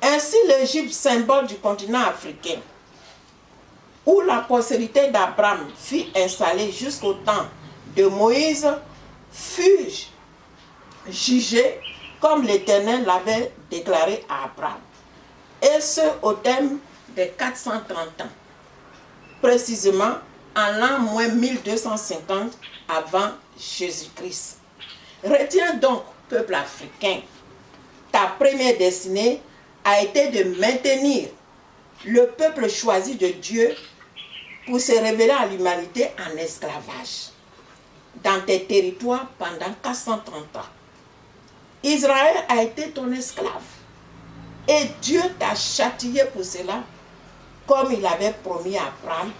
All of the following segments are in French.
Ainsi l'Égypte, symbole du continent africain, où la postérité d'Abraham fut installée jusqu'au temps de Moïse, fut jugée comme l'Éternel l'avait déclaré à Abraham. Et ce au terme de 430 ans, précisément en l'an moins 1250 avant Jésus-Christ. Retiens donc, peuple africain, ta première destinée a été de maintenir le peuple choisi de Dieu pour se révéler à l'humanité en esclavage dans tes territoires pendant 430 ans. Israël a été ton esclave et Dieu t'a châtié pour cela comme il avait promis à Abraham,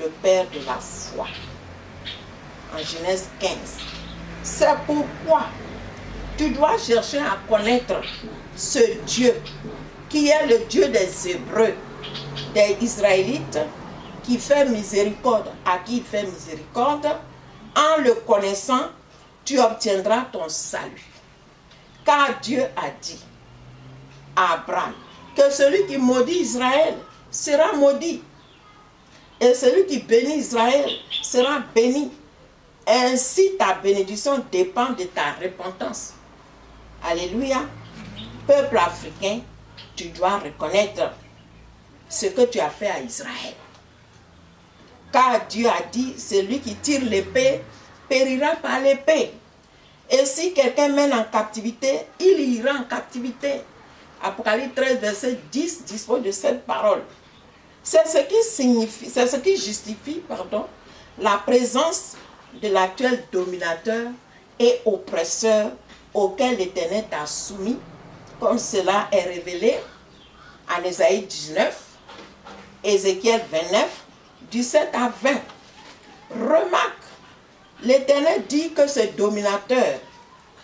le père de la foi. En Genèse 15. C'est pourquoi tu dois chercher à connaître ce Dieu qui est le Dieu des Hébreux, des Israélites, qui fait miséricorde à qui il fait miséricorde. En le connaissant, tu obtiendras ton salut. Car Dieu a dit à Abraham que celui qui maudit Israël sera maudit. Et celui qui bénit Israël sera béni. Ainsi ta bénédiction dépend de ta repentance. Alléluia. Peuple africain, tu dois reconnaître ce que tu as fait à Israël. Car Dieu a dit, celui qui tire l'épée périra par l'épée. Et si quelqu'un mène en captivité, il ira en captivité. Apocalypse 13, verset 10 dispose de cette parole. C'est ce qui justifie la présence de l'actuel dominateur et oppresseur auquel l'Éternel t'a soumis, comme cela est révélé en Ésaïe 19, Ézéchiel 29, 17 à 20. Remarque, l'Éternel dit que ce dominateur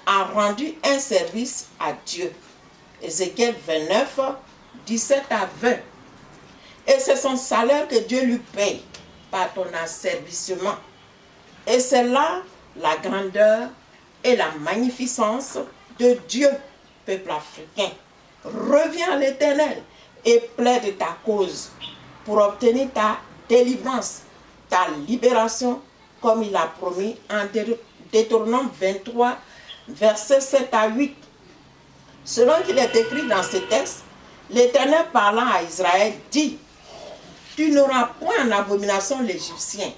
a rendu un service à Dieu. Ézéchiel 29, 17 à 20. Et c'est son salaire que Dieu lui paye par ton asservissement. Et c'est là la grandeur et la magnificence de Dieu, peuple africain. Reviens à l'Éternel et plaide ta cause pour obtenir ta délivrance, ta libération, comme il a promis en Deutéronome 23, versets 7 à 8. Selon qu'il est écrit dans ce texte, l'Éternel parlant à Israël dit: tu n'auras point en abomination l'Égyptien,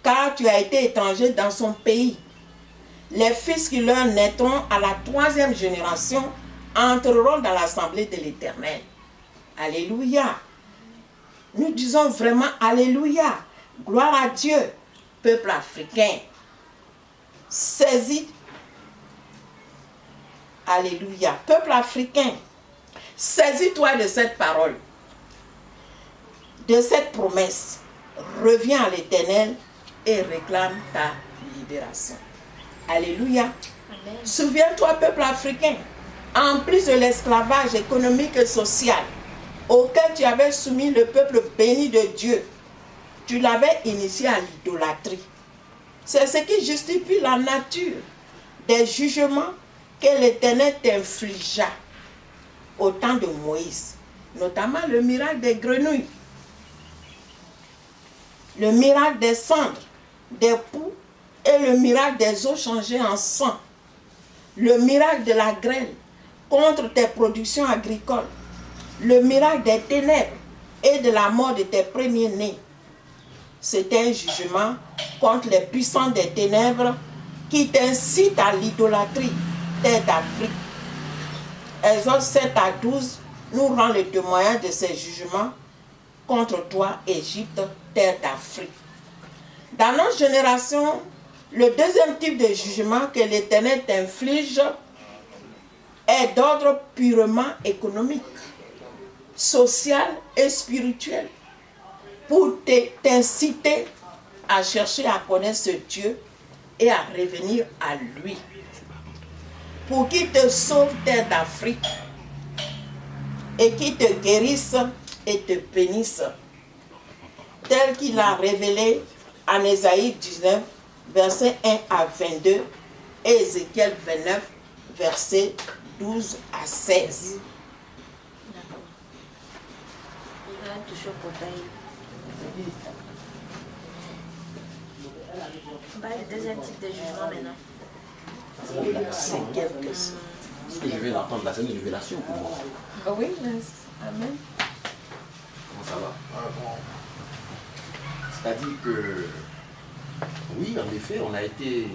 car tu as été étranger dans son pays. Les fils qui leur naîtront à la 3e génération entreront dans l'assemblée de l'Éternel. Alléluia. Nous disons vraiment Alléluia. Gloire à Dieu. Peuple africain, saisis. Alléluia. Peuple africain, saisis-toi de cette parole, de cette promesse. Reviens à l'Éternel et réclame ta libération. Alléluia. Amen. Souviens-toi, peuple africain, en plus de l'esclavage économique et social auquel tu avais soumis le peuple béni de Dieu, tu l'avais initié à l'idolâtrie. C'est ce qui justifie la nature des jugements que l'Éternel t'infligea au temps de Moïse, notamment le miracle des grenouilles, le miracle des cendres, des poux et le miracle des eaux changées en sang, le miracle de la grêle contre tes productions agricoles, le miracle des ténèbres et de la mort de tes premiers-nés. C'était un jugement contre les puissants des ténèbres qui t'incitent à l'idolâtrie, terre d'Afrique. Exode 7 à 12 nous rend le témoignage de ces jugements contre toi, Égypte, terre d'Afrique. Dans notre génération, le deuxième type de jugement que l'Éternel t'inflige est d'ordre purement économique, social et spirituel, pour t'inciter à chercher à connaître ce Dieu et à revenir à lui, pour qu'il te sauve, terre d'Afrique, et qu'il te guérisse et te bénisse, tel qu'il a révélé en Ésaïe 19, versets 1 à 22, et Ézéchiel 29, versets 12 à 16. D'accord. Il va toucher au portail. On parle du deuxième type de jugement maintenant. C'est quelque chose. Ce que je vais l'entendre, là, c'est une révélation pour moi. Oui, amen. Comment ça va? C'est-à-dire que, oui, en effet, on a été